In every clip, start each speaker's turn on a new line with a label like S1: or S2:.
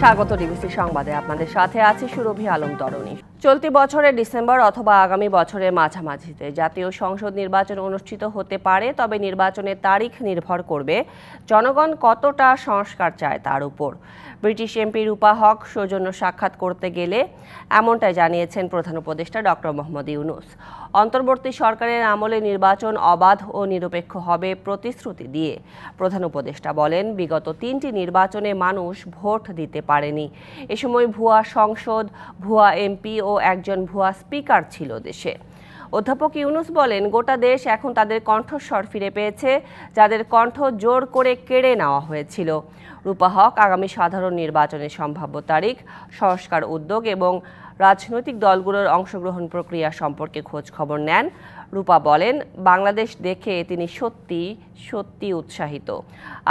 S1: স্বাগত ডিবিসি সংবাদে, আপনাদের সাথে আছি সুরভি আলম তরণী। চলতি বছরের ডিসেম্বর অথবা আগামী বছরের মাঝামাঝিতে জাতীয় সংসদ নির্বাচন অনুষ্ঠিত হতে পারে, তবে নির্বাচনের তারিখ নির্ভর করবে জনগণ কতটা সংস্কার চায় তার উপর। ব্রিটিশ এমপি রূপা হক সৌজন্য সাক্ষাৎ করতে গেলে এমনটাই জানিয়েছেন প্রধান উপদেষ্টা ডক্টর মোহাম্মদ ইউনূস। অন্তর্বর্তী সরকারের আমলে নির্বাচন অবাধ ও নিরপেক্ষ হবে প্রতিশ্রুতি দিয়ে প্রধান উপদেষ্টা বলেন, বিগত 3টি নির্বাচনে মানুষ ভোট দিতে পারেনি। এ সময় ভুয়া সংসদ, ভুয়া এমপি ও একজন ভুয়া স্পিকার ছিল দেশে। অধ্যাপক ইউনূস বলেন, গোটা দেশ এখন তাদের কণ্ঠস্বর ফিরে পেয়েছে, যাদের কণ্ঠ জোর করে কেড়ে নেওয়া হয়েছিল। রূপা হক আগামী সাধারণ নির্বাচনের সম্ভাব্য তারিখ, সংস্কার উদ্যোগ এবং রাজনৈতিক দলগুলোর অংশগ্রহণ প্রক্রিয়া সম্পর্কে খোঁজ খবর নেন। রূপা বলেন, বাংলাদেশ দেখে তিনি সত্যি উৎসাহিত।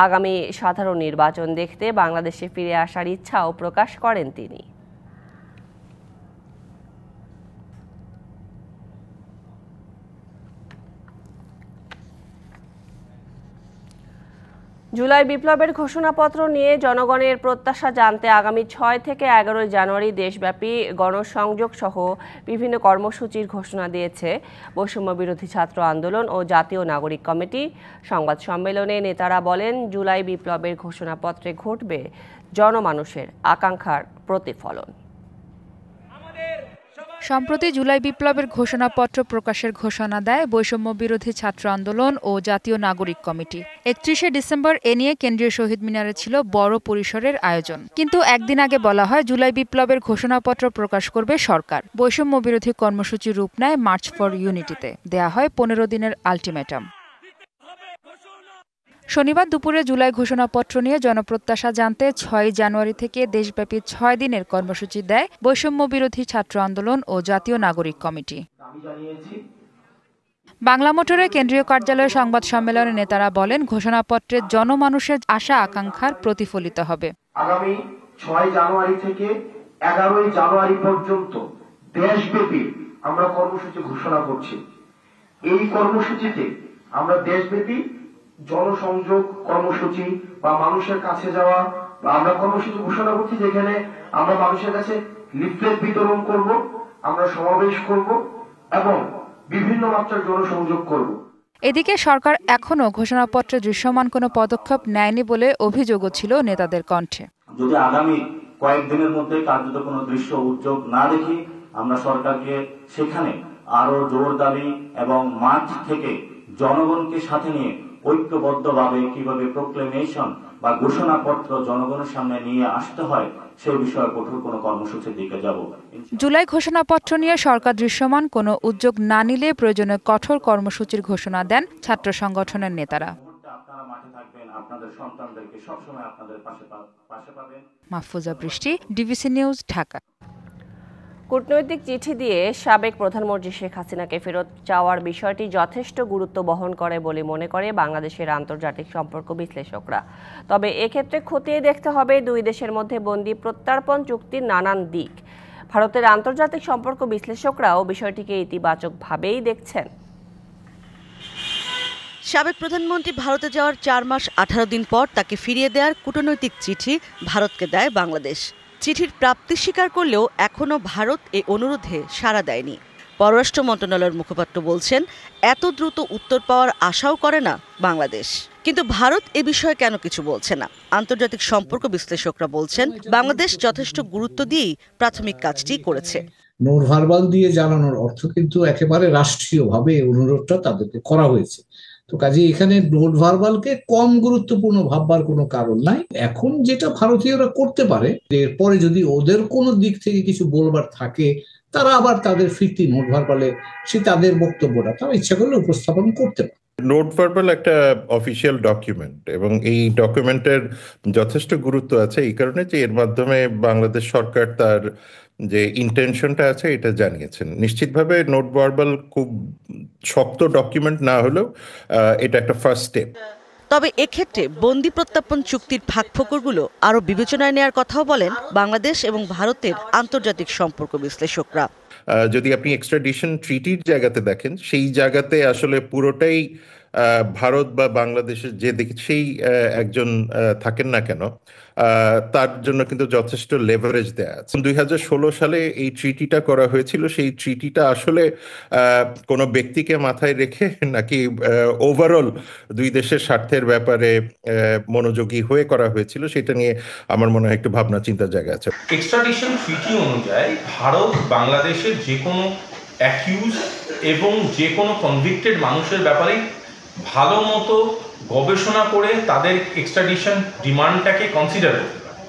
S1: আগামী সাধারণ নির্বাচন দেখতে বাংলাদেশে ফিরে আসার ইচ্ছাও প্রকাশ করেন তিনি। জুলাই বিপ্লবের ঘোষণাপত্র নিয়ে জনগণের প্রত্যাশা জানতে আগামী 6 থেকে 11 জানুয়ারি দেশব্যাপী গণসংযোগ সহ বিভিন্ন কর্মসূচির ঘোষণা দিয়েছে বৈষম্য বিরোধী ছাত্র আন্দোলন ও জাতীয় নাগরিক কমিটি। সংবাদ সম্মেলনে নেতারা বলেন, জুলাই বিপ্লবের ঘোষণাপত্রে ঘটবে জনমানুষের আকাঙ্ক্ষার প্রতিফলন।
S2: সম্প্রতি জুলাই বিপ্লবের ঘোষণাপত্র প্রকাশের ঘোষণা দেয় বৈষম্য বিরোধী ছাত্র আন্দোলন ও জাতীয় নাগরিক কমিটি। 31শে ডিসেম্বর এ নিয়ে কেন্দ্রীয় শহীদ মিনারে ছিল বড় পরিসরের আয়োজন, কিন্তু একদিন আগে বলা হয় জুলাই বিপ্লবের ঘোষণাপত্র প্রকাশ করবে সরকার। বৈষম্য বিরোধী কর্মসূচি রূপ নেয় মার্চ ফর ইউনিটিতে। দেয়া হয় 15 দিনের আলটিমেটাম। শনিবার দুপুরে জুলাই ঘোষণাপত্র নিয়ে জনপ্রত্যাশা জানতে 6 জানুয়ারি থেকে দেশব্যাপী 6 দিনের কর্মসূচি দেয় বৈষম্য বিরোধী ছাত্র আন্দোলন ও জাতীয় নাগরিক কমিটি। বাংলা মোটরে কেন্দ্রীয় কার্যালয়ে সংবাদ সম্মেলনে নেতারা বলেন, ঘোষণাপত্রে জনমানুষের আশা আকাঙ্ক্ষার প্রতিফলিত হবে।
S3: আগামী 6 জানুয়ারি থেকে 11 জানুয়ারি পর্যন্ত দেশব্যাপী আমরা কর্মসূচি ঘোষণা করছি। এই কর্মসূচিতে আমরা দেশব্যাপী জনসংযোগ কর্মসূচি বা মানুষের কাছে যাওয়া বা আমরা কর্মসূচি ঘোষণা করছি, যেখানে আমরা মানুষের কাছে লিফলেট বিতরণ করব, আমরা সমাবেশ করব এবং বিভিন্ন মাত্রার জনসংযোগ করব।
S2: এদিকে সরকার এখনো ঘোষণাপত্রে দৃশ্যমান কোনো পদক্ষেপ নেয়নি বলে অভিযোগও ছিল নেতাদের কণ্ঠে।
S4: যদি আগামী কয়েকদিনের মধ্যে কার্যত কোনো দৃশ্য উদ্যোগ না দেখি, আমরা সরকারকে সেখানে আরো জোরদারি এবং মাঠ থেকে জনগণকে সাথে নিয়ে ঐক্যবদ্ধভাবে কিভাবে প্রোক্লেমেশন বা ঘোষণাপত্র জনগণের সামনে নিয়ে আসতে হয় সেই বিষয়ে কঠোর কোনো কর্মসূচির দিকে যাব।
S2: জুলাই ঘোষণাপত্র নিয়ে সরকার দৃশ্যমান কোনো উদ্যোগ না নিলে প্রয়োজনে কঠোর কর্মসূচির ঘোষণা দেন ছাত্র সংগঠনের নেতারা।
S4: আপনারা মাঠে থাকবেন, আপনাদের সন্তানদেরকে সবসময় আপনাদের পাশে পাবেন।
S2: মাহফুজা বৃষ্টি, ডিবিসি নিউজ, ঢাকা।
S1: কূটনৈতিক চিঠি দিয়ে সাবেক প্রধানমন্ত্রী শেখ হাসিনাকে ফেরত চাওয়ার বিষয়টি যথেষ্ট গুরুত্ব বহন করে বলে মনে করে বাংলাদেশের আন্তর্জাতিক সম্পর্ক বিশ্লেষকরা। তবে এক্ষেত্রে খতিয়ে দেখতে হবে দুই দেশের মধ্যে বন্দী প্রত্যর্পণ চুক্তির নানান দিক। ভারতের আন্তর্জাতিক সম্পর্ক বিশ্লেষকরাও বিষয়টিকে ইতিবাচকভাবেই দেখছেন।
S5: সাবেক প্রধানমন্ত্রী ভারতে যাওয়ার 4 মাস 18 দিন পর তাকে ফিরিয়ে দেওয়ার কূটনৈতিক চিঠি ভারতকে দেয় বাংলাদেশ। চিঠির প্রাপ্তি স্বীকার করলেও এখনও ভারত এই অনুরোধে সাড়া দেয়নি। পররাষ্ট্র মন্ত্রণালয়ের মুখপাত্র বলছেন, এত দ্রুত উত্তর পাওয়ার আশাও করে না বাংলাদেশ। কিন্তু ভারত এ বিষয়ে কেন কিছু বলছে না? আন্তর্জাতিক সম্পর্ক বিশ্লেষকরা বলছেন, বাংলাদেশ যথেষ্ট গুরুত্ব দিয়েই প্রাথমিক কাজটি করেছে।
S6: নোট ভার্বাল দিয়ে জানানোর অর্থ কিন্তু একেবারে রাষ্ট্রীয়ভাবে অনুরোধটা তাদেরকে করা হয়েছে। তো কাজে এখানে নোট ভার্বালকে কম গুরুত্বপূর্ণ ভাববার কোনো কারণ নাই। এখন যেটা ভারতীয়রা করতে পারে, এরপরে যদি ওদের কোনো দিক থেকে কিছু বলবার থাকে, তারা আবার তাদের ফিরতি নোট ভার্বালে সে তাদের বক্তব্যটা তারা ইচ্ছা করলে উপস্থাপন করতে পারে।
S7: নোট ভার্বাল একটা অফিসিয়াল ডকুমেন্ট এবং এই ডকুমেন্টের যথেষ্ট গুরুত্ব আছে এই কারণে যে এর মাধ্যমে বাংলাদেশ সরকার তার যে ইন্টেনশনটা আছে এটা জানিয়েছেন। নিশ্চিতভাবে নোট ভার্বাল খুব শক্ত ডকুমেন্ট না হলেও এটা একটা ফার্স্ট স্টেপ।
S5: তবে এক্ষেত্রে বন্দি প্রত্যর্পণ চুক্তির ফাঁকফোকরগুলো আরো বিবেচনায় নেওয়ার কথাও বলেন বাংলাদেশ এবং ভারতের আন্তর্জাতিক সম্পর্ক বিশ্লেষকরা।
S7: যদি আপনি এক্সট্রাডিশন ট্রিটির জায়গাতে দেখেন, সেই জায়গাতে আসলে পুরোটাই ভারত বা বাংলাদেশের যে সেই একজন থাকেন না কেন, তার জন্য কিন্তু যথেষ্ট লেভারেজ দেয়া আছে। 2016 সালে এই ট্রিটিটা করা হয়েছিল। সেই ট্রিটিটা আসলে কোনো ব্যক্তিকে মাথায় রেখে নাকি ওভারঅল দুই দেশের স্বার্থের ব্যাপারে মনোযোগী হয়ে করা হয়েছিল, সেটা নিয়ে আমার মনে হয় একটু ভাবনা চিন্তার জায়গা আছে।
S8: এক্সট্রাডিশন ট্রিটি অনুযায়ী ভারত বাংলাদেশের যে কোনো অ্যাকিউজ এবং যে কোনো কনভিক্টেড মানুষের ব্যাপারে ভালো মতো গবেষণা করে তাদের এক্সট্রাডিশন ডিমান্ডটাকে কনসিডার করতে পারে।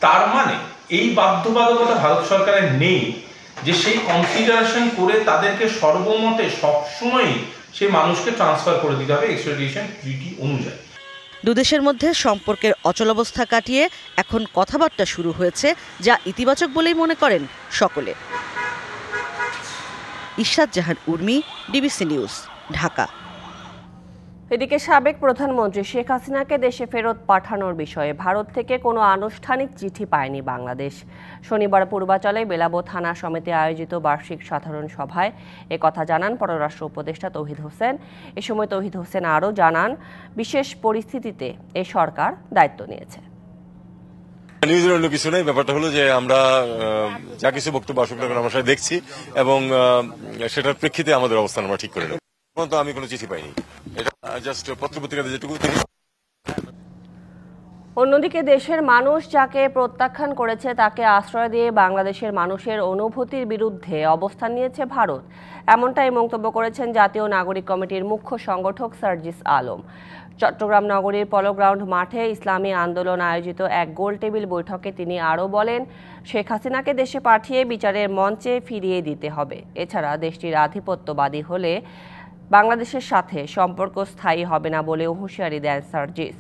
S8: তার মানে এই বাধ্যবাধকতা ভারত সরকারের নেই যে সেই কনসিডারেশন করে তাদেরকে সর্বমতে সবসময়ই সেই মানুষকে ট্রান্সফার করে দিতে হবে এক্সট্রাডিশন ট্রিটি অনুযায়ী।
S5: দুদেশের মধ্যে সম্পর্কের অচলাবস্থা কাটিয়ে এখন কথাবার্তা শুরু হয়েছে, যা ইতিবাচক বলেই মনে করেন সকলে। ইশরাত জাহান উর্মি, ডিবিসি নিউজ, ঢাকা।
S1: এদিকে সাবেক প্রধানমন্ত্রী শেখ হাসিনাকে দেশে ফেরত পাঠানোর বিষয়ে ভারত থেকে কোনো আনুষ্ঠানিক চিঠি পায়নি বাংলাদেশ। শনিবার পূর্বাচলে বেলাবো থানা সমিতি আয়োজিত বার্ষিক সাধারণ সভায় একথা জানান পররাষ্ট্র উপদেষ্টা তৌহিদ হোসেন। এ সময় তৌহিদ হোসেন আরও জানান, বিশেষ পরিস্থিতিতে এ সরকার দায়িত্ব নিয়েছে।
S9: নিউজের অন্য কিছু নেই, ব্যাপারটা হলো যে আমরা যা কিছু বক্তব্য আসুক না কেন আমরা সেটা দেখছি এবং সেটার প্রেক্ষিতে আমাদের অবস্থান আমরা ঠিক করে নেব। তো আমি কোনো চিঠি পাইনি, এটা জাস্ট পত্রপত্রিকাতে যেটুকু।
S1: অন্যদিকে দেশের মানুষ যাকে প্রত্যাখ্যান করেছে তাকে আশ্রয় দিয়ে বাংলাদেশের মানুষের অনুভূতির বিরুদ্ধে অবস্থান নিয়েছে ভারত, এমনটাই মন্তব্য করেছেন জাতীয় নাগরিক কমিটির মুখ্য সংগঠক সার্জিস আলম। চট্টগ্রাম নগরীর পলো গ্রাউন্ড মাঠে ইসলামী আন্দোলন আয়োজিত এক গোলটেবিল বৈঠকে তিনি আরও বলেন, শেখ হাসিনাকে দেশে পাঠিয়ে বিচারের মঞ্চে ফিরিয়ে দিতে হবে। এছাড়া দেশটির আধিপত্যবাদী হলে বাংলাদেশের সাথে সম্পর্ক স্থায়ী হবে না বলেও হুঁশিয়ারি দেন সার্জিস।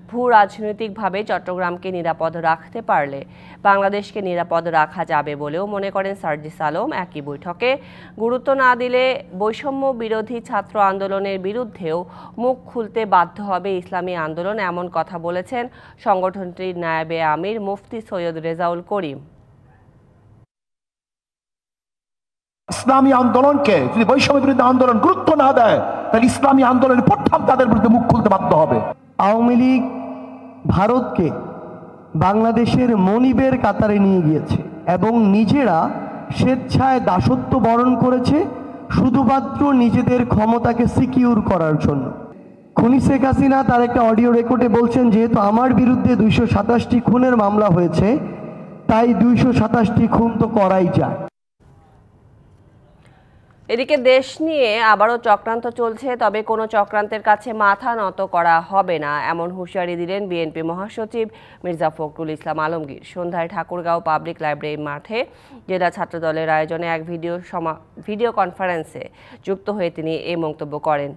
S1: ভূ রাজনৈতিকভাবে চট্টগ্রামকে নিরাপদ রাখতে পারলে বাংলাদেশকে নিরাপদ রাখা যাবে বলেও মনে করেন সার্জিস আলম। একই বৈঠকে গুরুত্ব না দিলে বৈষম্য বিরোধী ছাত্র আন্দোলনের বিরুদ্ধেও মুখ খুলতে বাধ্য হবে ইসলামী আন্দোলন, এমন কথা বলেছেন সংগঠনটির নায়েবে আমির মুফতি সৈয়দ রেজাউল করিম।
S10: ইসলামী আন্দোলনকে যদি বৈষম্য বিরোধী আন্দোলন গুরুত্ব না দেয়, তাহলে ইসলামী আন্দোলনের প্রথম তাদের বিরুদ্ধে মুখ খুলতে বাধ্য হবে।
S11: আওয়ামী লীগ ভারতকে বাংলাদেশের মনিবের কাতারে নিয়ে গিয়েছে এবং নিজেরা স্বেচ্ছায় দাসত্ব বরণ করেছে শুধুমাত্র নিজেদের ক্ষমতাকে সিকিউর করার জন্য। খুনি শেখ হাসিনা তার একটা অডিও রেকর্ডে বলছেন, যেহেতু আমার বিরুদ্ধে 227টি খুনের মামলা হয়েছে, তাই 227টি খুন তো করাই যায়।
S1: এদিকে দেশ নিয়ে আবারও চক্রান্ত চলছে, তবে কোনো চক্রান্তের কাছে মাথা নত করা হবে না, এমন হুঁশিয়ারি দিলেন বিএনপি মহাসচিব মির্জা ফখরুল ইসলাম আলমগীর। সন্ধ্যায় ঠাকুরগাঁও পাবলিক লাইব্রেরি মাঠে জেলা ছাত্রদলের আয়োজনে এক ভিডিও কনফারেন্সে যুক্ত হয়ে তিনি এই মন্তব্য করেন।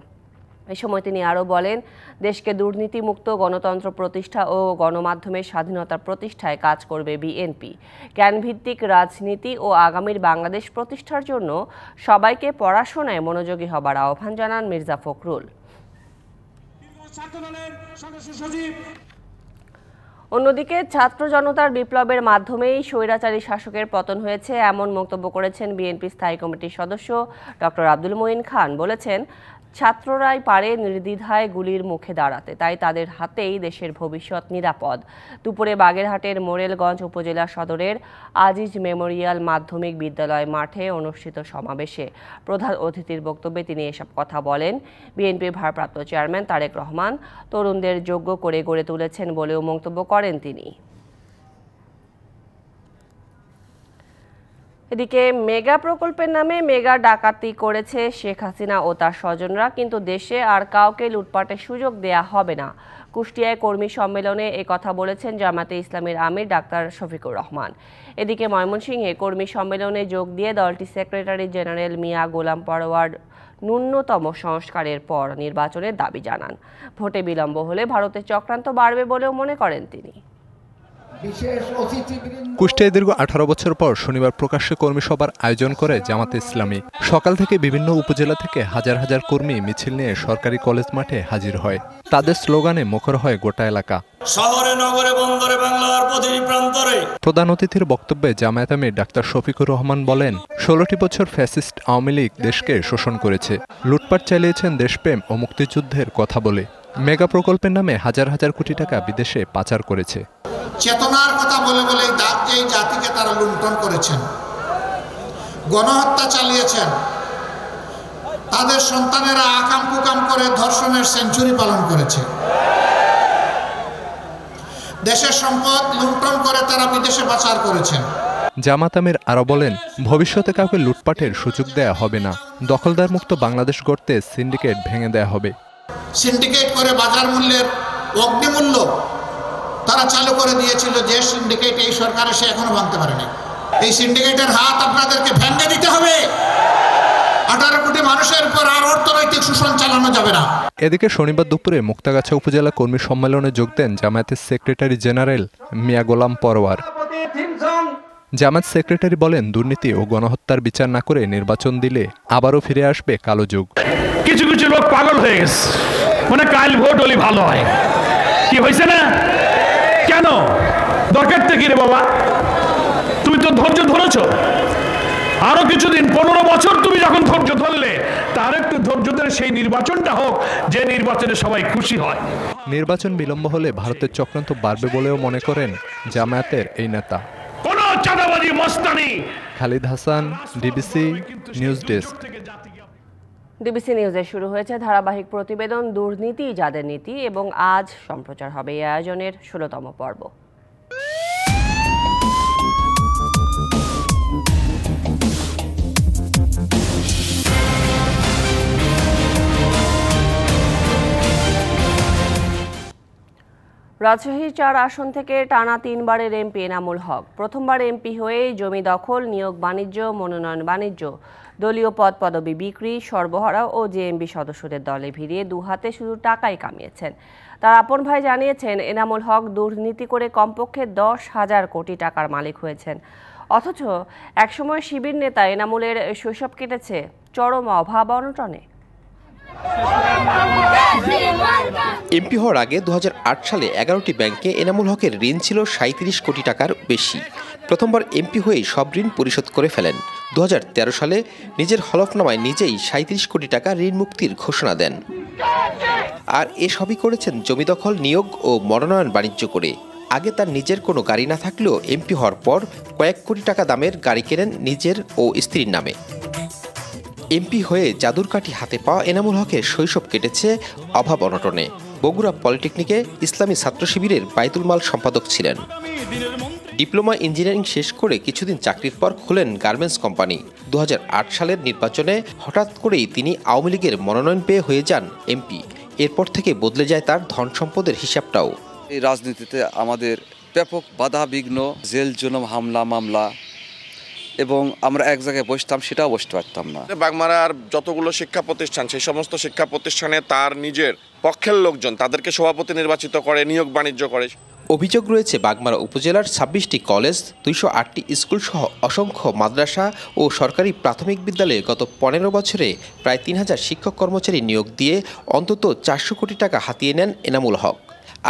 S1: এ সময় তিনি আরও বলেন, দেশকে দুর্নীতিমুক্ত গণতন্ত্র প্রতিষ্ঠা ও গণমাধ্যমের স্বাধীনতা প্রতিষ্ঠায় কাজ করবে বিএনপি। জ্ঞানভিত্তিক রাজনীতি ও আগামীর বাংলাদেশ প্রতিষ্ঠার জন্য সবাইকে পড়াশোনায় মনোযোগী হবার আহ্বান জানান মির্জা ফখরুল। অন্যদিকে ছাত্র জনতার বিপ্লবের মাধ্যমেই স্বৈরাচারী শাসকের পতন হয়েছে, এমন মন্তব্য করেছেন বিএনপি স্থায়ী কমিটির সদস্য ডক্টর আব্দুল মঈন খান। বলেছেন, ছাত্ররাই পারে নির্দ্বিধায় গুলির মুখে দাঁড়াতে, তাই তাদের হাতেই দেশের ভবিষ্যৎ নিরাপদ। দুপুরে বাগেরহাটের মোরেলগঞ্জ উপজেলা সদরের আজিজ মেমোরিয়াল মাধ্যমিক বিদ্যালয় মাঠে অনুষ্ঠিত সমাবেশে প্রধান অতিথির বক্তব্যে তিনি এসব কথা বলেন। বিএনপির ভারপ্রাপ্ত চেয়ারম্যান তারেক রহমান তরুণদের যোগ্য করে গড়ে তুলেছেন বলেও মন্তব্য করেন তিনি। এদিকে মেগা প্রকল্পের নামে মেগা ডাকাতি করেছে শেখ হাসিনা ও তার স্বজনরা, কিন্তু দেশে আর কাউকে লুটপাটের সুযোগ দেয়া হবে না। কুষ্টিয়ায় কর্মী সম্মেলনে একথা বলেছেন জামাতে ইসলামীর আমির ডাক্তার শফিকুর রহমান। এদিকে ময়মনসিংহে কর্মী সম্মেলনে যোগ দিয়ে দলটির সেক্রেটারি জেনারেল মিয়া গোলাম পরোয়ার ন্যূনতম সংস্কারের পর নির্বাচনের দাবি জানান। ভোটে বিলম্ব হলে ভারতের চক্রান্ত বাড়বে বলেও মনে করেন তিনি।
S12: কুষ্টিয়ায় দীর্ঘ 18 বছর পর শনিবার প্রকাশ্যে কর্মী সভার আয়োজন করে জামাতে ইসলামী। সকাল থেকে বিভিন্ন উপজেলা থেকে হাজার হাজার কর্মী মিছিল নিয়ে সরকারি কলেজ মাঠে হাজির হয়। তাদের স্লোগানে মুখর হয় গোটা এলাকা।
S13: শহরে নগরে বন্দরে বাংলার প্রতিটি প্রান্তরে।
S12: প্রধান অতিথির বক্তব্যে জামায়াত আমির ডাক্তার শফিকুর রহমান বলেন, 16টি বছর ফ্যাসিস্ট আওয়ামী লীগ দেশকে শোষণ করেছে, লুটপাট চালিয়েছেন দেশপ্রেম ও মুক্তিযুদ্ধের কথা বলে। মেগা প্রকল্পের নামে হাজার হাজার কোটি টাকা বিদেশে পাচার করেছে।
S14: চেতনার কথা বলে বলে এই জাতিকে তারা লুণ্ঠন করেছেন, গণহত্যা চালিয়েছেন, তাদের সন্তানেরা আকাম কুকাম করে ধর্ষণের সেঞ্চুরি পালন করেছে, দেশের সম্পদ লুণ্ঠন করে তারা বিদেশে পাচার করেছেন।
S12: জামাত আমির আরো বলেন, ভবিষ্যতে কাউকে লুটপাটের সুযোগ দেয়া হবে না, দখলদার মুক্ত বাংলাদেশ গড়তে সিন্ডিকেট ভেঙে দেয়া হবে।
S14: সিন্ডিকেট করে বাজার মূল্যের অগ্নিমূল্য তারা চালু করে দিয়েছিল, যে সিন্ডিকেট এই সরকার এসে এখনো ভাঙতে পারেনি। এই সিন্ডিকেটের হাত আপনাদেরকে ভেঙে দিতে হবে। 18 কোটি মানুষের উপর আর অর্থনৈতিক শোষণ চালানো যাবে না।
S12: এদিকে শনিবার দুপুরে মুক্তাগাছা উপজেলা কর্মী সম্মেলনে যোগ দেন জামায়াতের সেক্রেটারি জেনারেল মিয়া গোলাম পরওয়ার। জামায়াত সেক্রেটারি বলেন, দুর্নীতি ও গণহত্যার বিচার না করে নির্বাচন দিলে আবারও ফিরে আসবে কালো যুগ।
S15: কিছু কিছু লোক পাগল হয়ে গেছে, মানে কাল ভোট হলে ভালো হয়। কি হয়েছে না? কেন দরকার থেকে রে বাবা, তুমি তো ধৈর্য ধরেছ, আরো কিছুদিন 15 বছর তুমি যখন ধৈর্য ধরলে, তার একটু ধৈর্য ধরে সেই নির্বাচনটা হোক, যে নির্বাচনে সবাই খুশি হয়।
S12: নির্বাচন বিলম্ব হলে ভারতের চক্রান্ত বাড়বে বলেও মনে করেন জামায়াতের এই নেতা।
S15: কোনো চাঁদাবাজি মস্তানি।
S12: Khalid Hasan, DBC news desk.
S1: DBC নিউজে শুরু হয়েছে ধারাবাহিক প্রতিবেদন দুর্নীতি যাদের নীতি, এবং আজ সম্প্রচার হবে এই আয়োজনের 16তম পর্ব। রাজশাহী 4 আসন থেকে টানা 3 বারের এমপি এনামুল হক। প্রথমবার এমপি হয়ে জমি দখল, নিয়োগ বাণিজ্য, মনোনয়ন বাণিজ্য, দলীয় পদ পদবি বিক্রি, সর্বহারা ও জেএমবি সদস্যদের দলে ভিড়িয়ে দুহাতে শুধু টাকাই কামিয়েছেন। তার আপন ভাই জানিয়েছেন, এনামুল হক দুর্নীতি করে কমপক্ষে 10,000 কোটি টাকার মালিক হয়েছেন। অথচ একসময় শিবির নেতা এনামুলের শৈশব কেটেছে চরম অভাব অনটনে।
S16: এমপি হওয়ার আগে 2008 সালে 11টি ব্যাংকে এনামুল হকের ঋণ ছিল 37 কোটি টাকার বেশি। প্রথমবার এমপি হয়ে সব ঋণ পরিশোধ করে ফেলেন। 2013 সালে নিজের হলফনামায় নিজেই 37 কোটি টাকা ঋণ মুক্তির ঘোষণা দেন। আর এসবই করেছেন জমি দখল, নিয়োগ ও মনোনয়ন বাণিজ্য করে। আগে তার নিজের কোনো গাড়ি না থাকলেও এমপি হওয়ার পর কয়েক কোটি টাকা দামের গাড়ি কেনেন নিজের ও স্ত্রীর নামে। এমপি হয়ে জাদুর কাঠি হাতে পাওয়া এনামুল হকের শৈশব কেটেছে অভাব অনটনে। বগুড়া পলিটেকনিকে ইসলামী ছাত্র শিবিরের বাইতুল মাল সম্পাদক ছিলেন। ডিপ্লোমা ইঞ্জিনিয়ারিং শেষ করে কিছুদিন চাকরির পর খোলেন গার্মেন্টস কোম্পানি। 2008 সালের নির্বাচনে হঠাৎ করেই তিনি আওয়ামী লীগের মনোনয়ন পেয়ে হয়ে যান এমপি। এরপর থেকে বদলে যায় তার ধন সম্পদের হিসাবটাও।
S17: এই রাজনীতিতে আমাদের ব্যাপক বাধা বিঘ্ন, জেল জুলুম, হামলা মামলা, এবং আমরা এক জায়গায় বসতাম, সেটাও বসতে পারতাম না।
S18: বাগমারার যতগুলো শিক্ষা প্রতিষ্ঠান, সেই সমস্ত শিক্ষা প্রতিষ্ঠানে তার নিজের পক্ষের লোকজন তাদেরকে সভাপতি নির্বাচিত করে, নিয়োগ বাণিজ্য করে।
S16: অভিযোগ রয়েছে বাগমারা উপজেলার 26টি কলেজ, 208টি স্কুল সহ অসংখ্য মাদ্রাসা ও সরকারি প্রাথমিক বিদ্যালয়ে গত 15 বছরে প্রায় 3000 শিক্ষক কর্মচারী নিয়োগ দিয়ে অন্তত 400 কোটি টাকা হাতিয়ে নেন এনামুল হক।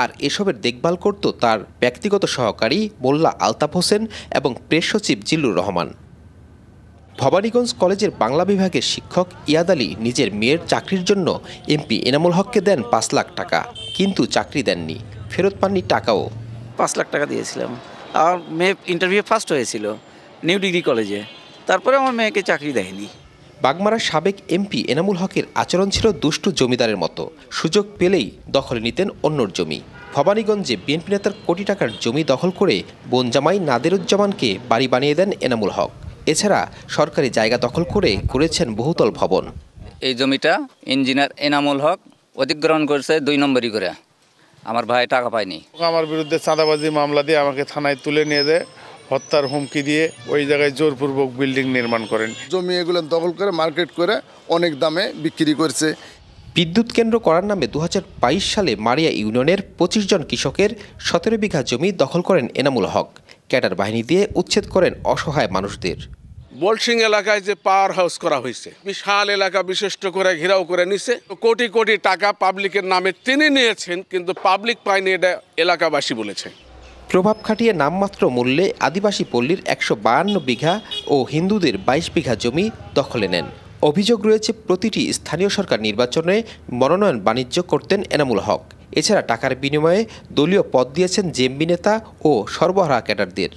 S16: আর এসবের দেখভাল করত তার ব্যক্তিগত সহকারী মোল্লা আলতাফ হোসেন এবং প্রেস সচিব জিল্লুর রহমান। ভবানীগঞ্জ কলেজের বাংলা বিভাগের শিক্ষক ইয়াদ আলী নিজের মেয়ের চাকরির জন্য এমপি এনামুল হককে দেন 5 লাখ টাকা, কিন্তু চাকরি দেননি, ফেরত পাননি টাকাও।
S19: 5 লাখ টাকা দিয়েছিলাম। আমার মেয়ে ইন্টারভিউ ফার্স্ট হয়েছিল নিউ ডিগ্রি কলেজে, তারপরে আমার মেয়েকে চাকরি দেয়নি।
S16: বাগমারার সাবেক এমপি এনামুল হকের আচরণ ছিল দুষ্টু জমিদারের মতো, সুযোগ পেলেই দখলে নিতেন অন্যর জমি। ভবানীগঞ্জে বিএনপি নেতার কোটি টাকার জমি দখল করে বোন জামাই নাদেরুজ্জামানকে বাড়ি বানিয়ে দেন এনামুল হক। এছাড়া সরকারি জায়গা দখল করে করেছেন বহুতল ভবন।
S19: এই জমিটা ইঞ্জিনিয়ার এনামুল হক অধিগ্রহণ করেছে 2 নম্বরই করে। আমার ভাই টাকা পায়নি।
S20: আমার বিরুদ্ধে চাঁদাবাজি মামলা দিয়ে আমাকে থানায় তুলে নিয়ে যায়, হত্যার হুমকি দিয়ে ওই জায়গায় জোরপূর্বক বিল্ডিং নির্মাণ করেন।
S21: জমি এগুলো দখল করে মার্কেট করে অনেক দামে বিক্রি করছে।
S16: বিদ্যুৎ কেন্দ্র করার নামে 2022 সালে মারিয়া ইউনিয়নের 25 জন কৃষকের 17 বিঘা জমি দখল করেন এনামুল হক। ক্যাডার বাহিনী দিয়ে উচ্ছেদ করেন অসহায় মানুষদের।
S21: বলসিং এলাকায় যে পাওয়ার হাউস করা হয়েছে, বিশাল এলাকা বিশিষ্ট করে ঘেরাও করে নিছে, কোটি কোটি টাকা পাবলিকের নামে তিনি নিয়েছেন, কিন্তু পাবলিক পায়নি, এটা এলাকাবাসী বলেছে।
S16: প্রভাব খাটিয়ে নামমাত্র মূল্যে আদিবাসী পল্লীর 152 বিঘা ও হিন্দুদের 22 বিঘা জমি দখলে নেন। অভিযোগ রয়েছে প্রতিটি স্থানীয় সরকার নির্বাচনে মনোনয়ন বাণিজ্য করতেন এনামুল হক। এছাড়া টাকার বিনিময়ে দলীয় পদ দিয়েছেন জেএমবি নেতা ও সর্বহারা ক্যাডারদের।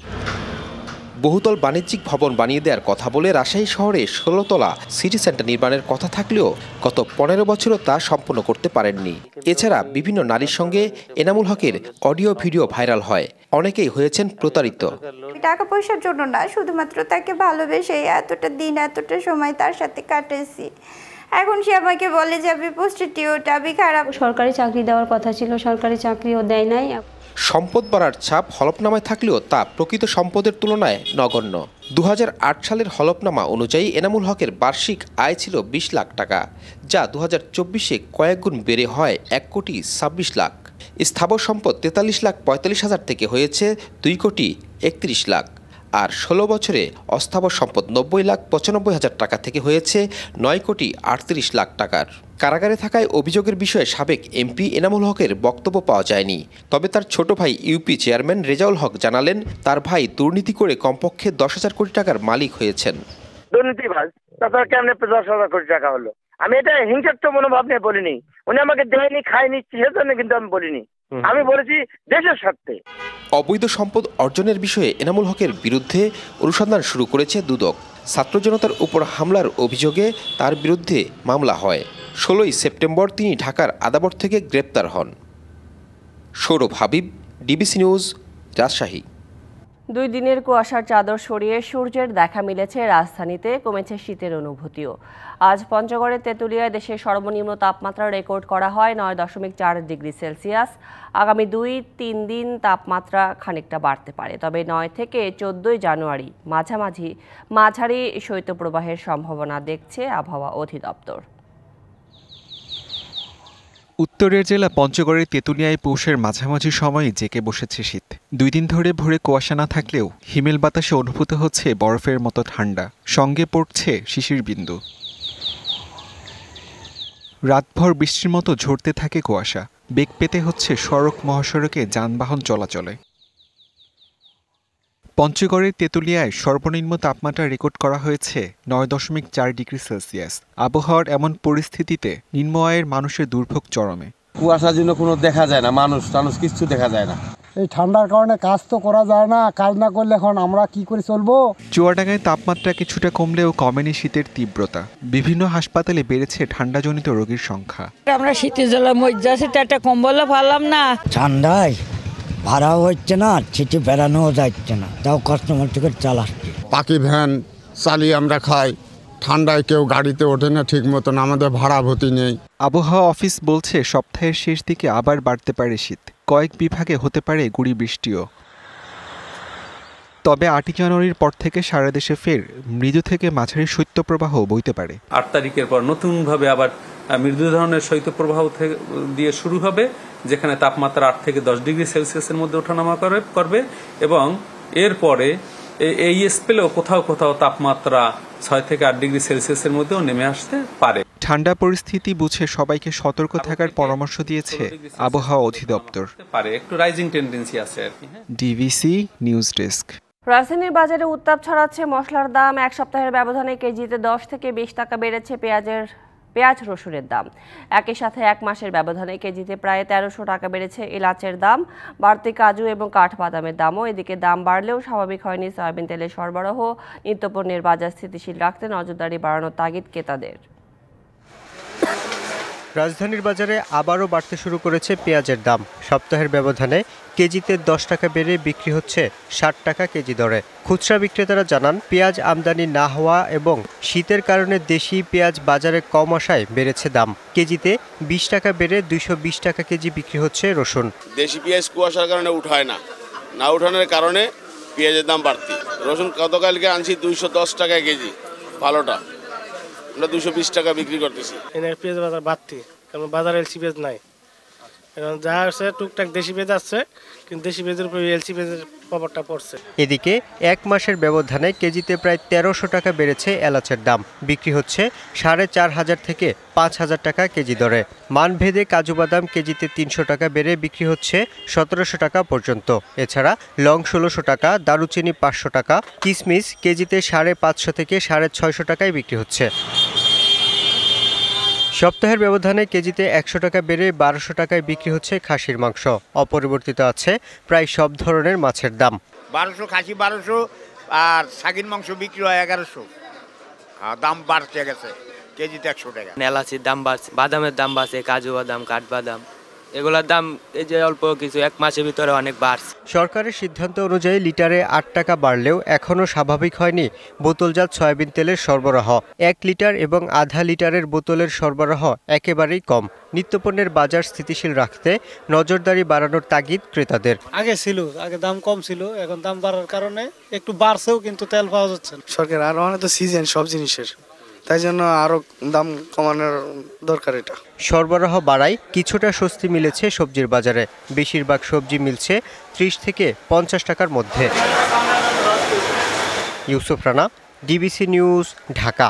S16: বহুতল বাণিজ্যিক ভবন বানিয়ে দেওয়ার কথা বলে রাজশাহী শহরে 16 তলা সিটি সেন্টার নির্মাণের কথা থাকলেও গত 15 বছরও তা সম্পন্ন করতে পারেননি। এছাড়া বিভিন্ন নারীর সঙ্গে এনামুল হকের অডিও ভিডিও ভাইরাল হয়। অনেকেই হয়েছেন প্রতারিত।
S22: টাকা পয়সার জন্য না, শুধুমাত্র তাকে ভালোবেসে এতটা দিন এতটা সময় তার সাথে কাটেছি। এখন সে আমাকে বলে যে আমি প্রস্টিটিউট, আমি খারাপ।
S23: সরকারি চাকরি দেওয়ার কথা ছিল, সরকারি চাকরিও দেয় নাই।
S16: সম্পদ বাড়ার ছাপ হলফনামায় থাকলেও তা প্রকৃত সম্পদের তুলনায় নগণ্য। 2008 সালের হলফনামা অনুযায়ী এনামুল হকের বার্ষিক আয় ছিল 20 লাখ টাকা, যা 2024-এ কয়েক গুণ বেড়ে হয় 1,26 লাখ। স্থাবর সম্পদ 43,45,000 থেকে হয়েছে 2,31 লাখ। আর 16 বছরে অস্থাবর সম্পদ 90,95,000 টাকা থেকে হয়েছে 9,38 লাখ টাকার। কারাগারে থাকায় অভিযোগের বিষয়ে সাবেক এমপি এনামুল হকের বক্তব্য পাওয়া যায়নি। তবে তার ছোট ভাই ইউপি চেয়ারম্যান রেজাউল হক জানালেন, তার ভাই দুর্নীতি করে কমপক্ষে 10,000 কোটি টাকার মালিক হয়েছেন।
S24: দুর্নীতিবাজ, তারপর কেমনে 10,000 কোটি টাকা হলো? আমি এটা হিংসাত্মক মনোভাব নিয়ে বলিনি। উনি আমাকে দেয়নি, খায়নি, সেজন্য কিন্তু আমি বলিনি। আমি বলেছি দেশের স্বার্থে।
S16: অবৈধ সম্পদ অর্জনের বিষয়ে এনামুল হকের বিরুদ্ধে অনুসন্ধান শুরু করেছে দুদক। ছাত্র জনতার উপর হামলার অভিযোগে তার বিরুদ্ধে মামলা হয়। 16 সেপ্টেম্বর তিনি ঢাকার আদাবর থেকে গ্রেপ্তার হন। Sourav Habib, DBC news, Rajshahi.
S1: 2 দিনের কুয়াশার চাদর সরিয়ে সূর্যের দেখা মিলেছে রাজধানীতে, কমেছে শীতের অনুভূতিও। আজ পঞ্চগড়ের তেঁতুলিয়ায় দেশের সর্বনিম্ন তাপমাত্রা রেকর্ড করা হয় 9.4 ডিগ্রি সেলসিয়াস। আগামী 2-3 দিন তাপমাত্রা খানিকটা বাড়তে পারে, তবে 9 থেকে 14 জানুয়ারি মাঝারি শৈত্যপ্রবাহের সম্ভাবনা দেখছে আবহাওয়া অধিদপ্তর।
S25: উত্তরের জেলা পঞ্চগড়ের তেঁতুলিয়ায় পৌষের মাঝামাঝি সময়ে জেঁকে বসেছে শীত। 2 দিন ধরে ভোরে কুয়াশা না থাকলেও হিমেল বাতাসে অনুভূত হচ্ছে বরফের মতো ঠান্ডা, সঙ্গে পড়ছে শিশির বিন্দু। রাতভর বৃষ্টির মতো ঝরতে থাকে কুয়াশা, বেগ পেতে হচ্ছে সড়ক মহাসড়কে যানবাহন চলাচলে। পঞ্চগড়ের তেঁতুলিয়ায় সর্বনিম্ন তাপমাত্রা রেকর্ড করা হয়েছে 9.4 ডিগ্রি সেলসিয়াস। আবহাওয়ার এমন পরিস্থিতিতে নিম্ন আয়ের মানুষের দুর্ভোগ চরমে।
S26: কুয়াশার জন্য কোনো দেখা যায় না, মানুষ কিছু দেখা যায় না।
S27: এই ঠান্ডার কারণে কাজ তো করা যায় না, কাজ না করলে এখন আমরা কি করে চলবো?
S25: চুয়াডাঙ্গায় তাপমাত্রা কিছুটা কমলেও কমেনি শীতের তীব্রতা। বিভিন্ন হাসপাতালে বেড়েছে ঠান্ডাজনিত রোগীর সংখ্যা।
S28: আমরা শীতের জ্বালা মজ্জাছে, একটা কম্বলও পারলাম না।
S29: ঠান্ডায় ভাড়াও হচ্ছে না, ছিটি বেড়ানোও যাচ্ছে না, তাও কাস্টমার থেকে চালাচ্ছে।
S30: পাখি ভ্যান চালিয়ে আমরা খাই, ঠান্ডায় কেউ গাড়িতে ওঠে না ঠিক মতন, আমাদের ভাড়া ভর্তি নেই।
S25: আবহাওয়া অফিস বলছে সপ্তাহের শেষ দিকে আবার বাড়তে পারে শীত, কয়েক বিভাগে হতে পারে গুঁড়ি বৃষ্টিও। তবে 8 জানুয়ারির পর থেকে সারা দেশে ফের মৃদু থেকে মাঝারি শৈত্যপ্রবাহ বইতে পারে।
S31: 8 তারিখের পর নতুনভাবে আবার মৃদু ধরনের শৈত্যপ্রবাহ দিয়ে শুরু হবে, যেখানে তাপমাত্রা 8 থেকে 10 ডিগ্রি সেলসিয়াসের মধ্যে ওঠানামা করবে এবং এরপরে এই স্পেলেও কোথাও কোথাও তাপমাত্রা 6 থেকে 8 ডিগ্রি সেলসিয়াসের মধ্যেও নেমে আসতে পারে।
S25: ঠান্ডা পরিস্থিতি বুঝে সবাইকে সতর্ক থাকার পরামর্শ দিয়েছে আবহাওয়া অধিদপ্তর।
S31: একটু রাইজিং টেন্ডেন্সি আছে আর কি।
S25: DBC news desk.
S1: রাজধানীর বাজারে উত্তাপ ছড়াচ্ছে মশলার দাম। 1 সপ্তাহের ব্যবধানে কেজিতে 10 থেকে 20 টাকা বেড়েছে পেঁয়াজ রসুনের দাম। একই সাথে 1 মাসের ব্যবধানে কেজিতে প্রায় 1300 টাকা বেড়েছে এলাচের দাম। বাড়তি কাজু এবং কাঠবাদামের দামও। এদিকে দাম বাড়লেও স্বাভাবিক হয়নি সয়াবিন তেলের সরবরাহ। নিত্যপণ্যের বাজার স্থিতিশীল রাখতে নজরদারি বাড়ানোর তাগিদ ক্রেতাদের।
S32: রাজধানীর বাজারে আবারও বাড়তে শুরু করেছে পেঁয়াজের দাম। সপ্তাহের ব্যবধানে কেজিতে 10 টাকা বেড়ে বিক্রি হচ্ছে 60 টাকা কেজি দরে। খুচরা বিক্রেতারা জানান, পেঁয়াজ আমদানি না হওয়া এবং শীতের কারণে দেশি পেঁয়াজ বাজারে কম আসায় বেড়েছে দাম। কেজিতে 20 টাকা বেড়ে 220 টাকা কেজি বিক্রি হচ্ছে রসুন।
S18: দেশি পেঁয়াজ কুয়াশার কারণে উঠায় না উঠানোর কারণে পেঁয়াজের দাম বাড়তি। রসুন গতকালকে আনছি 210 টাকা কেজি, ভালোটা আমরা 220 টাকা বিক্রি করতেছি।
S27: পেঁয়াজ বাজার বাড়তি,
S2: কারণ বাজারে এলসি পেঁয়াজ নাই। এখন যা আছে টুকটাক দেশি পেঁয়াজ আছে, কিন্তু দেশি পেঁয়াজের উপরে এলসি পেঁয়াজের প্রভাবটা পড়ছে।
S32: এদিকে এক মাসের ব্যবধানে কেজিতে প্রায় ১৩০০ টাকা বেড়েছে এলাচের দাম। বিক্রি হচ্ছে ৪৫০০ থেকে ৫০০০ টাকা কেজি দরে। মানভেদে কাজু বাদাম কেজিতে ৩০০ টাকা বেড়ে বিক্রি হচ্ছে ১৭০০ টাকা পর্যন্ত। এছাড়া লং ১৬০০ টাকা, দারুচিনি ৫০০ টাকা, কিশমিশ কেজিতে ৫৫০ থেকে ৬৫০ টাকায় বিক্রি হচ্ছে। সপ্তাহের ব্যবধানে কেজিতে ১০০ টাকা বেড়ে ১২০০ টাকায় বিক্রি হচ্ছে খাসির মাংস। অপরিবর্তিত আছে প্রায় সব ধরনের মাছের দাম।
S3: ১২০০ খাসি, ১২০০ আর ছাগির মাংস বিক্রি হয় ১১০০। দাম বাড়তে গেছে, কেজিতে ১০০ টাকা।
S4: এলাচির দাম বাড়ছে, বাদামের দাম বাড়ছে, কাজু বাদাম, কাঠবাদাম, এগুলোর দাম এই যে অল্প কিছু এক মাসের ভিতরে অনেক বাড়ছে।
S32: সরকারের সিদ্ধান্ত অনুযায়ী লিটারে ৮ টাকা বাড়লেও এখনও স্বাভাবিক হয়নি বোতলজাত সয়াবিন তেলের সরবরাহ। ১ লিটার এবং আধা লিটারের বোতলের সরবরাহ একেবারেই কম। নিত্যপণ্যের বাজার স্থিতিশীল রাখতে নজরদারি বাড়ানোর তাগিদ ক্রেতাদের।
S2: আগে দাম কম ছিল, এখন দাম বাড়ার কারণে একটু বাড়ছেও, কিন্তু তেল পাওয়া যাচ্ছে না। সরকার আরো অনেক তো সিজন সব জিনিসের, তাই জন্য আরো দাম কমানোর দরকার। এটা
S32: সরবরাহ বাড়ায় কিছুটা স্বস্তি মিলেছে সবজির বাজারে। বেশিরভাগ সবজি মিলছে ৩০ থেকে ৫০ টাকার মধ্যে। Yusuf Rana, DBC news, Dhaka.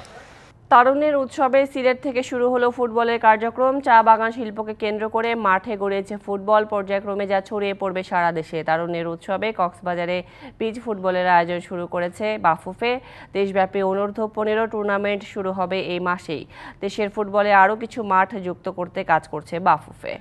S1: তারুণ্যের উৎসবে সিলেট থেকে শুরু হলো ফুটবলের কার্যক্রম। চা বাগান শিল্পকে কেন্দ্র করে মাঠে গড়িয়েছে ফুটবল, পর্যায়ক্রমে যা ছড়িয়ে পড়বে সারা দেশে। তারুণ্যের উৎসবে কক্সবাজারে পিচ ফুটবলের আয়োজন শুরু করেছে বাফুফে। দেশব্যাপী অনূর্ধ্ব-15 টুর্নামেন্ট শুরু হবে এই মাসেই। দেশের ফুটবলে আরও কিছু মাঠ যুক্ত করতে কাজ করছে বাফুফে।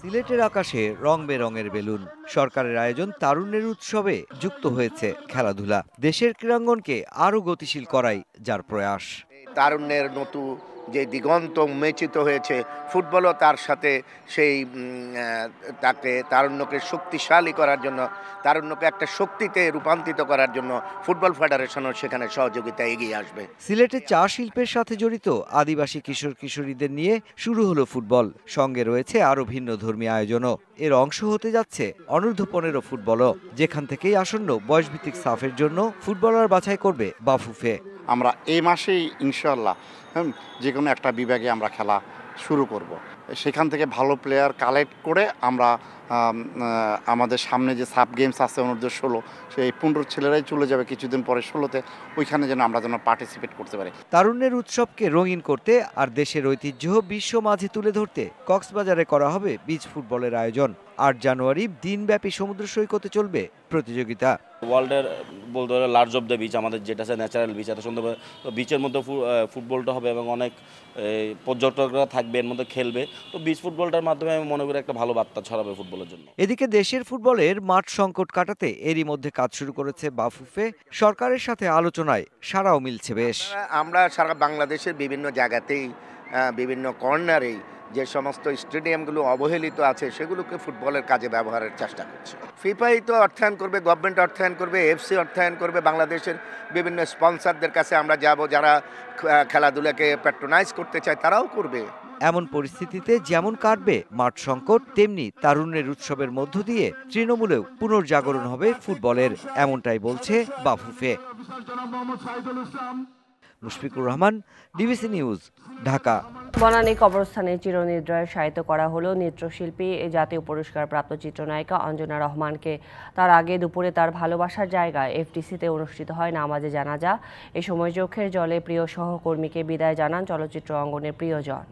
S5: সিলেটের আকাশে রং বেরঙের বেলুন। সরকারের আয়োজন তারুণ্যের উৎসবে যুক্ত হয়েছে খেলাধুলা। দেশের ক্রীড়াঙ্গনকে আরও গতিশীল করাই যার প্রয়াস।
S3: তারুণ্যের নতুন যে দিগন্ত উন্মোচিত হয়েছে, ফুটবলও তার সাথে সেই তারুণ্যকে শক্তিশালী করার জন্য, তারুণ্যকে একটা শক্তিতে রূপান্তরিত করার জন্য ফুটবল ফেডারেশনও সেখানে সহযোগিতা এগিয়ে আসবে।
S5: সিলেটে চা শিল্পের সাথে জড়িত আদিবাসী কিশোর কিশোরীদের নিয়ে শুরু হলো ফুটবল। সঙ্গে রয়েছে আরও ভিন্ন ধর্মী আয়োজনও। এর অংশ হতে যাচ্ছে অনূর্ধ্ব-15 ফুটবলও, যেখান থেকেই আসন্ন বয়সভিত্তিক সাফের জন্য ফুটবলার বাছাই করবে বাফুফে।
S6: আমরা এই মাসেই ইনশাআল্লাহ যে কোনো একটা বিভাগে আমরা খেলা শুরু করব। সেখান থেকে ভালো প্লেয়ার কালেক্ট করে আমরা আমাদের সামনে যে সাব গেমস আছে অনূর্ধ্ব-16, সেই 15 ছেলেরাই চলে যাবে কিছুদিন পরে 16তে, ওইখানে যেন আমরা পার্টিসিপেট করতে পারি।
S5: তারুণ্যের উৎসবকে রঙিন করতে আর দেশের ঐতিহ্য বিশ্ব মাঝে তুলে ধরতে কক্সবাজারে করা হবে বিচ ফুটবলের আয়োজন। ৮ জানুয়ারি দিনব্যাপী সমুদ্র সৈকতে চলবে প্রতিযোগিতা।
S7: ওয়ার্ল্ডের বলতে গেলে লার্জ অফ দ্য বিচ, আমাদের যেটা আছে ন্যাচারাল বিচ, এত সুন্দর বিচের মধ্যে ফুটবলটা হবে এবং অনেক পর্যটকরা থাকবে, এর মধ্যে খেলবে। তো বিচ ফুটবলটার মাধ্যমে আমি মনে করি একটা ভালো বার্তা ছড়াবে ফুটবলের জন্য।
S5: এদিকে দেশের ফুটবলের মাঠ সংকট কাটাতে এরই মধ্যে কাজ শুরু করেছে বাফুফে। সরকারের সাথে আলোচনায় সাড়াও মিলছে বেশ।
S3: আমরা সারা বাংলাদেশের বিভিন্ন জায়গাতেই, বিভিন্ন কর্নারেই যে সমস্ত স্টেডিয়ামগুলো অবহেলিত আছে সেগুলোকে ফুটবলের কাজে ব্যবহারের চেষ্টা করছে। ফিফাই তো অর্থায়ন করবে, গভর্নমেন্ট অর্থায়ন করবে, এফসি অর্থায়ন করবে, বাংলাদেশের বিভিন্ন স্পন্সরদের কাছে আমরা যাব, যারা খেলাধুলাকে প্যাট্রোনাইজ করতে চায় তারাও করবে।
S5: এমন পরিস্থিতিতে যেমন কাটবে মাঠ সংকট, তেমনি তারুণ্যের উৎসবের মধ্য দিয়ে তৃণমূলেও পুনর্জাগরণ হবে ফুটবলের, এমনটাই বলছে বাফুফে। Mushfiqur Rahman, DBC news, Dhaka.
S1: বনানী কবরস্থানে চিরনিদ্রায় শায়িত করা হলো নৃত্যশিল্পী জাতীয় পুরস্কার প্রাপ্ত চিত্রনায়িকা অঞ্জনা রহমানকে। তার আগে দুপুরে তার ভালোবাসার জায়গায় এফটিসিতে অনুষ্ঠিত হয় নামাজে জানাজা। এ সময় চোখের জলে প্রিয় সহকর্মীকে বিদায় জানান চলচ্চিত্র অঙ্গনের প্রিয়জন।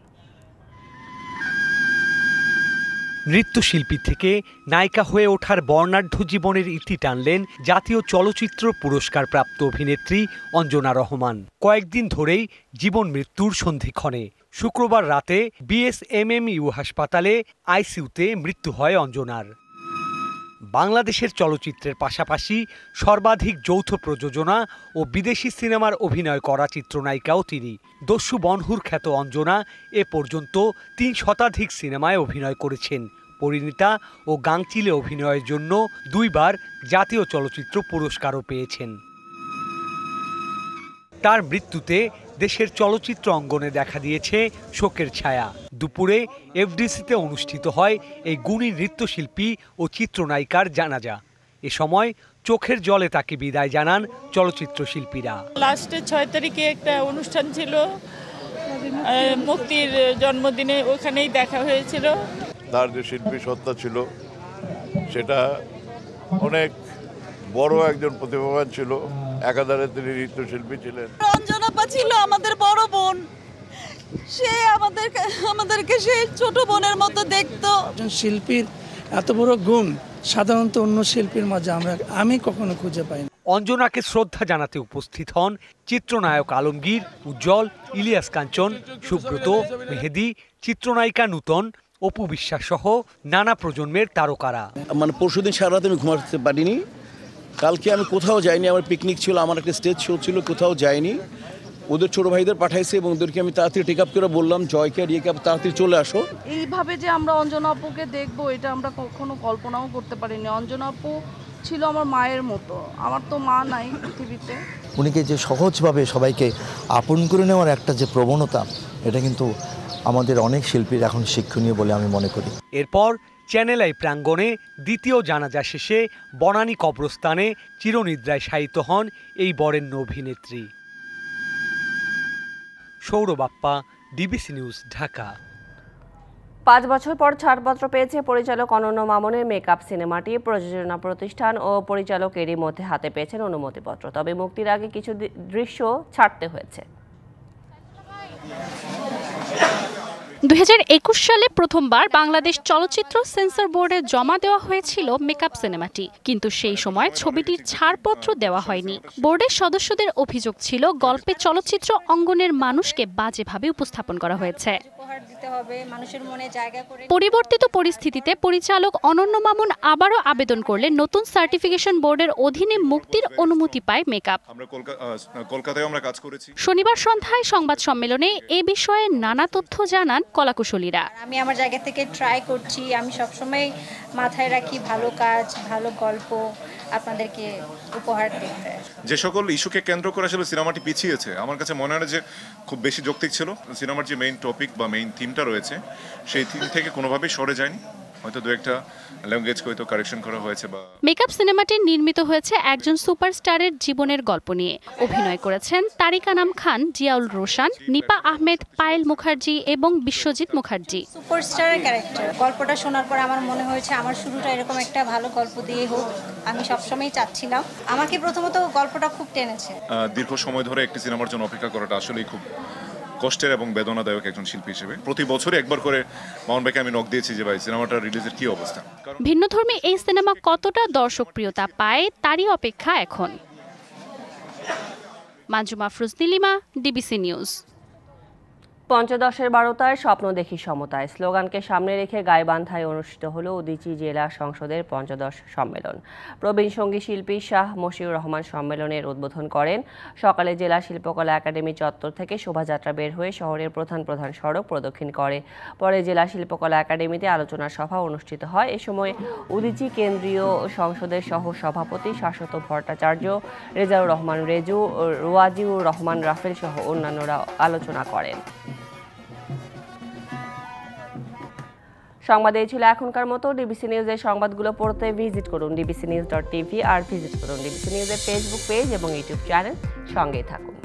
S8: নৃত্যশিল্পী থেকে নায়িকা হয়ে ওঠার বর্ণাঢ্য জীবনের ইতি টানলেন জাতীয় চলচ্চিত্র পুরস্কার প্রাপ্ত অভিনেত্রী অঞ্জনা রহমান। কয়েকদিন ধরেই জীবন মৃত্যুর সন্ধিক্ষণে শুক্রবার রাতে বিএসএমএমইউ হাসপাতালে আইসিইউতে মৃত্যু হয় অঞ্জনার। বাংলাদেশের চলচ্চিত্রের পাশাপাশি সর্বাধিক যৌথ প্রযোজনা ও বিদেশি সিনেমার অভিনয় করা চিত্রনায়িকাও তিনি। দস্যু বনহুর খ্যাত অঞ্জনা এ পর্যন্ত ৩ শতাধিক সিনেমায় অভিনয় করেছেন। পরিণীতা ও গাংচিলে অভিনয়ের জন্য 2 বার জাতীয় চলচ্চিত্র পুরস্কারও পেয়েছেন। তার মৃত্যুতে দেশের চলচ্চিত্র অঙ্গনে দেখা দিয়েছে শোকের ছায়া। দুপুরে এফডিসিতে অনুষ্ঠিত হয় এই গুণী নৃত্যশিল্পী ও চিত্রনায়িকার জানাজা। এ সময় চোখের জলে তাকে বিদায় জানান চলচ্চিত্র শিল্পীরা।
S28: লাস্টে 6 তারিখে একটা অনুষ্ঠান ছিল, মুক্তির জন্মদিনে ওখানেই দেখা হয়েছিল।
S9: তার যে শিল্পী সত্তা ছিল সেটা অনেক বড় একজন প্রতিভাবান ছিল, একাধারে তিনি নৃত্যশিল্পী ছিলেন।
S28: রঞ্জনাপা ছিল আমাদের বড় বোন, সে আমাদেরকে সে ছোট বোনের মতো দেখতো।
S2: একজন শিল্পীর এত বড় গুণ সাধারণত অন্য শিল্পীর মাঝে আমি কখনো খুঁজে পাই না।
S8: অঞ্জনাকে শ্রদ্ধা জানাতে উপস্থিত হন চিত্রনায়ক আলমগীর, উজ্জ্বল, ইলিয়াস কাঞ্চন, সুব্রত, মেহেদি, চিত্রনায়িকা নূতন, অপু বিশ্বাস সহ নানা প্রজন্মের তারকারা।
S10: মানে পরশুদিন সারা রাত আমি ঘুমাতে পারিনি, কালকে আমি কোথাও যাইনি, আমার পিকনিক ছিল, আমার একটা স্টেজ শো ছিল, কোথাও যাইনি। ওদের ছোট ভাইদের পাঠাইছে এবং ওদেরকে আমি তাড়াতাড়ি টেক আপ করে বললাম জয়কে রিয়েকে তাড়াতাড়ি চলে আসো।
S28: এইভাবে যে আমরা অঞ্জনা আপুকে দেখবো এটা আমরা কখনো কল্পনাও করতে পারিনি। অঞ্জনা আপু ছিল আমার মায়ের মতো, আমার তো মা নাই পৃথিবীতে।
S11: উনিকে যে সহজভাবে সবাইকে আপন করে নেওয়ার একটা যে প্রবণতা, এটা কিন্তু আমাদের অনেক শিল্পীর এখন শিক্ষণীয় বলে আমি মনে করি।
S8: এরপর চ্যানেল আই প্রাঙ্গণে দ্বিতীয় জানাজা শেষে বনানী কবরস্থানে চিরনিদ্রায় শায়িত হন এই বরেণ্য অভিনেত্রী। Sourav Appa, DBC news, Dhaka.
S1: 5 বছর পর ছাড়পত্র পেয়েছে পরিচালক অনন্য মামুনের মেকআপ সিনেমাটি। প্রযোজনা প্রতিষ্ঠান ও পরিচালক এরই মধ্যে হাতে পেয়েছেন অনুমতিপত্র, তবে মুক্তির আগে কিছু দৃশ্য ছাড়তে হয়েছে।
S12: 2021 সালে প্রথমবার বাংলাদেশ চলচ্চিত্র সেন্সর বোর্ডে জমা দেওয়া হয়েছিল মেকআপ সিনেমাটি, কিন্তু সেই সময় ছবিটির ছাড়পত্র দেওয়া হয়নি। বোর্ডের সদস্যদের অভিযোগ ছিল গল্পে চলচ্চিত্র অঙ্গনের মানুষকে বাজেভাবে উপস্থাপন করা হয়েছে। পরিবর্তিত পরিস্থিতিতে পরিচালক অনন্য মামুন আবারও আবেদন করলে নতুন সার্টিফিকেশন বোর্ডের অধীনে মুক্তির অনুমতি পায় মেকআপ। শনিবার সন্ধ্যায় সংবাদ সম্মেলনে এ বিষয়ে নানা তথ্য জানান কলাকুশলীরা।
S13: আমি আমার জায়গা থেকে ট্রাই করছি, আমি সবসময় মাথায় রাখি ভালো কাজ, ভালো গল্প আপনাদেরকে উপহার দিতে।
S14: যে সকল ইস্যুকে কেন্দ্র করে আসলে সিনেমাটি পিছিয়েছে, আমার কাছে মনে হয় যে খুব বেশি যৌক্তিক ছিল। সিনেমার যে মেইন টপিক বা মেইন থিমটা রয়েছে সেই থিম থেকে কোনোভাবেই সরে যায়নি, হয়তো দু একটা ল্যাঙ্গুয়েজ হয়তো কারেকশন করা হয়েছে। বা
S12: মেকআপ সিনেমাটি নির্মিত হয়েছে একজন সুপারস্টারের জীবনের গল্প নিয়ে। অভিনয় করেছেন তারিকা নাম খান, জিয়াউল রোশান, নিপা আহমেদ, পায়েল মুখার্জি এবং বিশ্বজিৎ মুখার্জি।
S13: সুপারস্টারের ক্যারেক্টার। গল্পটা শোনার পর আমার মনে হয়েছে আমার শুরুটা এরকম একটা ভালো গল্প দিয়ে হোক, আমি সবসময় চাচ্ছিলাম। আমাকে প্রথমত গল্পটা খুব টেনেছে।
S14: দীর্ঘ সময় ধরে একটি সিনেমার জন্য অপেক্ষা করাটা আসলেই খুব কষ্টের এবং বেদনাদায়ক একজন শিল্পী হিসেবে। প্রতি বছরই একবার করে মামুন ভাইকে আমি নক দিয়েছি যে ভাই সিনেমাটা রিলিজের কি অবস্থা।
S12: ভিন্নধর্মী এই সিনেমা কতটা দর্শকপ্রিয়তা পায় তারই অপেক্ষা এখন। মাজুমা আফরোজ নীলিমা, ডিবিসি নিউজ।
S1: পঞ্চদশের 12টায় স্বপ্ন দেখি সমতায় স্লোগানকে সামনে রেখে গাইবান্ধায় অনুষ্ঠিত হলো উদীচী জেলা সংসদের পঞ্চদশ সম্মেলন। প্রবীণ সঙ্গীত শিল্পী শাহ মশিউর রহমান সম্মেলনের উদ্বোধন করেন। সকালে জেলা শিল্পকলা একাডেমি চত্বর থেকে শোভাযাত্রা বের হয়ে শহরের প্রধান প্রধান সড়ক প্রদক্ষিণ করে। পরে জেলা শিল্পকলা একাডেমিতে আলোচনা সভা অনুষ্ঠিত হয়। এ সময় উদীচী কেন্দ্রীয় সংসদের সহ সভাপতি শাশ্বত ভট্টাচার্য, রেজাউর রহমান রেজু, রোয়াজিউর রহমান রাফেল সহ অন্যান্যরা আলোচনা করেন। সংবাদ এই ছিল এখনকার মতো। ডিবিসি নিউজের সংবাদগুলো পড়তে ভিজিট করুন dbcnews.tv আর ভিজিট করুন ডিবিসি নিউজের ফেসবুক পেজ এবং ইউটিউব চ্যানেল। সঙ্গেই থাকুন।